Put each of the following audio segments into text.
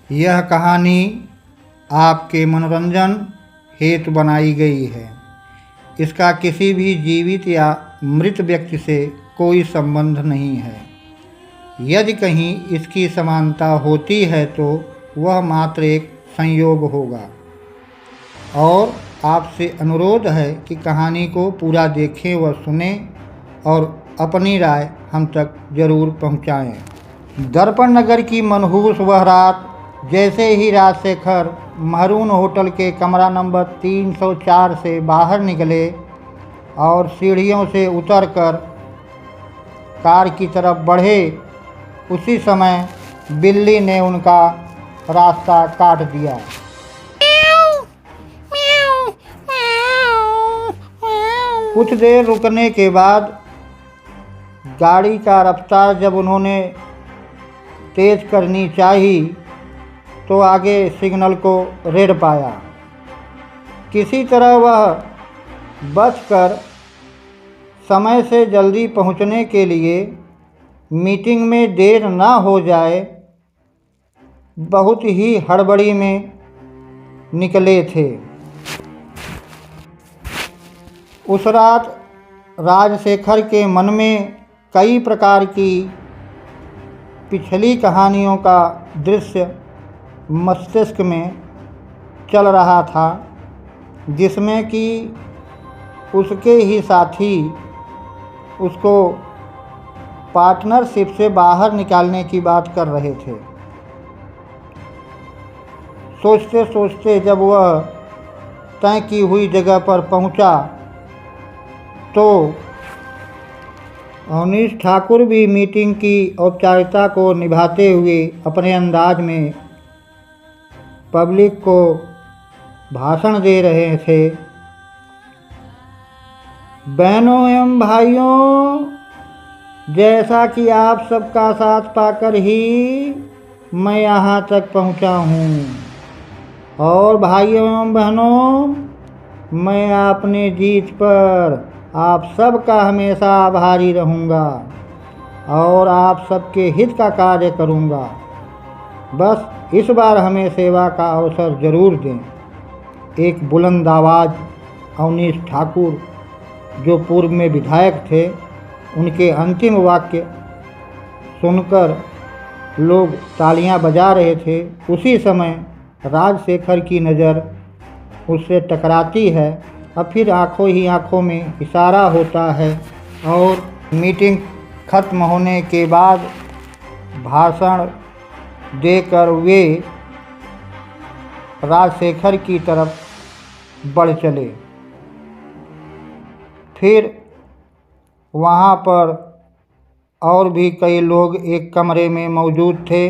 यह कहानी आपके मनोरंजन हेतु बनाई गई है। इसका किसी भी जीवित या मृत व्यक्ति से कोई संबंध नहीं है। यदि कहीं इसकी समानता होती है तो वह मात्र एक संयोग होगा। और आपसे अनुरोध है कि कहानी को पूरा देखें व सुनें और अपनी राय हम तक जरूर पहुंचाएं। दर्पण नगर की मनहूस वह रात जैसे ही राजशेखर महरून होटल के कमरा नंबर 304 से बाहर निकले और सीढ़ियों से उतरकर कार की तरफ बढ़े, उसी समय बिल्ली ने उनका रास्ता काट दिया। कुछ देर रुकने के बाद गाड़ी का रफ्तार जब उन्होंने तेज करनी चाही तो आगे सिग्नल को रेड पाया। किसी तरह वह बचकर समय से जल्दी पहुंचने के लिए मीटिंग में देर ना हो जाए, बहुत ही हड़बड़ी में निकले थे। उस रात राजशेखर के मन में कई प्रकार की पिछली कहानियों का दृश्य मस्तिष्क में चल रहा था, जिसमें कि उसके ही साथी उसको पार्टनरशिप से बाहर निकालने की बात कर रहे थे। सोचते सोचते जब वह तय की हुई जगह पर पहुंचा तो अवनीश ठाकुर भी मीटिंग की औपचारिकता को निभाते हुए अपने अंदाज में पब्लिक को भाषण दे रहे थे। बहनों एवं भाइयों, जैसा कि आप सबका साथ पाकर ही मैं यहाँ तक पहुँचा हूँ, और भाइयों एवं बहनों, मैं अपने जीत पर आप सबका हमेशा आभारी रहूँगा और आप सबके हित का कार्य करूँगा। बस इस बार हमें सेवा का अवसर जरूर दें। एक बुलंद आवाज़ अवनीश ठाकुर, जो पूर्व में विधायक थे, उनके अंतिम वाक्य सुनकर लोग तालियां बजा रहे थे। उसी समय राजशेखर की नज़र उससे टकराती है और फिर आंखों ही आंखों में इशारा होता है और मीटिंग खत्म होने के बाद भाषण देकर वे राजशेखर की तरफ बढ़ चले। फिर वहाँ पर और भी कई लोग एक कमरे में मौजूद थे,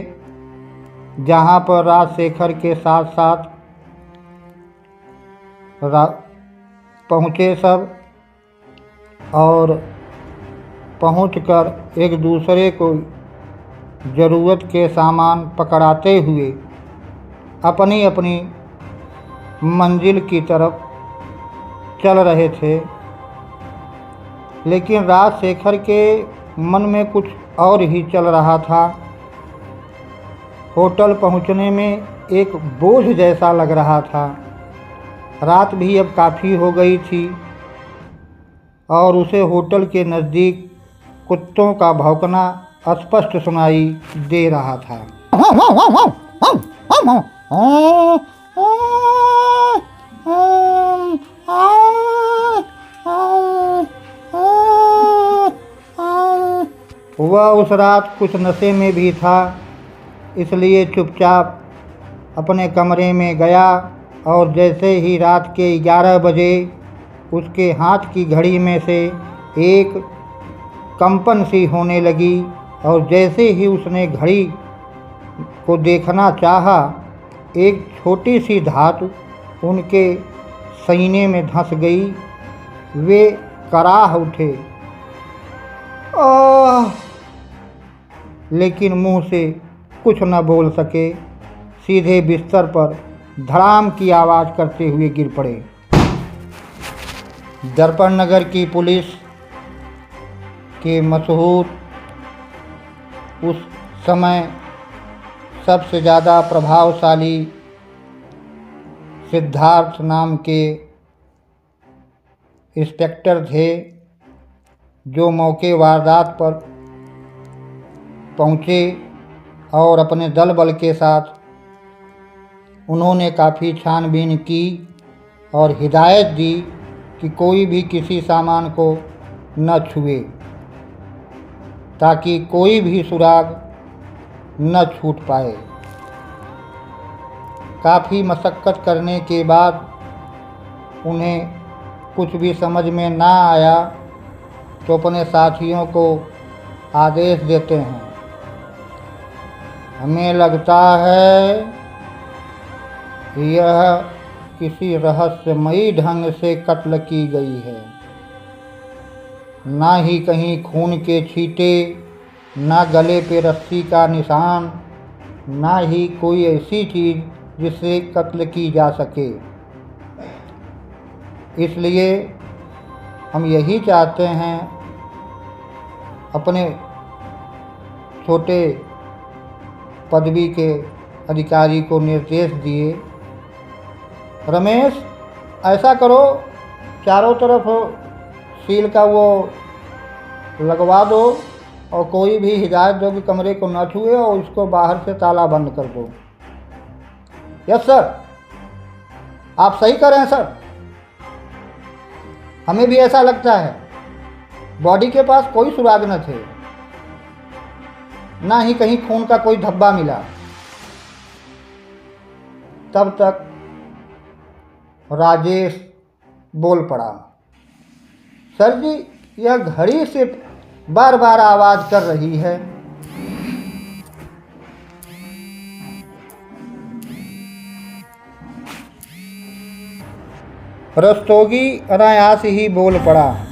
जहाँ पर राजशेखर के साथ साथ पहुँचे सब, और पहुंचकर एक दूसरे को ज़रूरत के सामान पकड़ाते हुए अपनी अपनी मंजिल की तरफ चल रहे थे। लेकिन राजशेखर के मन में कुछ और ही चल रहा था। होटल पहुंचने में एक बोझ जैसा लग रहा था। रात भी अब काफ़ी हो गई थी और उसे होटल के नज़दीक कुत्तों का भौंकना स्पष्ट सुनाई दे रहा था। वह उस रात कुछ नशे में भी था, इसलिए चुपचाप अपने कमरे में गया और जैसे ही रात के 11 बजे उसके हाथ की घड़ी में से एक कंपन सी होने लगी, और जैसे ही उसने घड़ी को देखना चाहा, एक छोटी सी धातु उनके सीने में धंस गई। वे कराह उठे, लेकिन मुंह से कुछ न बोल सके। सीधे बिस्तर पर धड़ाम की आवाज़ करते हुए गिर पड़े। दर्पण नगर की पुलिस के मशहूर उस समय सबसे ज़्यादा प्रभावशाली सिद्धार्थ नाम के इंस्पेक्टर थे, जो मौके वारदात पर पहुँचे और अपने दल बल के साथ उन्होंने काफ़ी छानबीन की और हिदायत दी कि कोई भी किसी सामान को न छुए, ताकि कोई भी सुराग न छूट पाए। काफ़ी मशक्क़त करने के बाद उन्हें कुछ भी समझ में ना आया तो अपने साथियों को आदेश देते हैं, हमें लगता है यह किसी रहस्यमयी ढंग से कत्ल की गई है। ना ही कहीं खून के छींटे, ना गले पे रस्सी का निशान, ना ही कोई ऐसी चीज़ जिससे कत्ल की जा सके। इसलिए हम यही चाहते हैं, अपने छोटे पदवी के अधिकारी को निर्देश दिए, रमेश ऐसा करो, चारों तरफ सील का वो लगवा दो और कोई भी हिदायत दो कि कमरे को न छुए और उसको बाहर से ताला बंद कर दो। यस सर, आप सही कर रहे हैं सर, हमें भी ऐसा लगता है। बॉडी के पास कोई सुराग न थे, ना ही कहीं खून का कोई धब्बा मिला। तब तक राजेश बोल पड़ा, सर जी यह घड़ी सिर्फ बार बार आवाज़ कर रही है। रस्तोगी अनायास ही बोल पड़ा,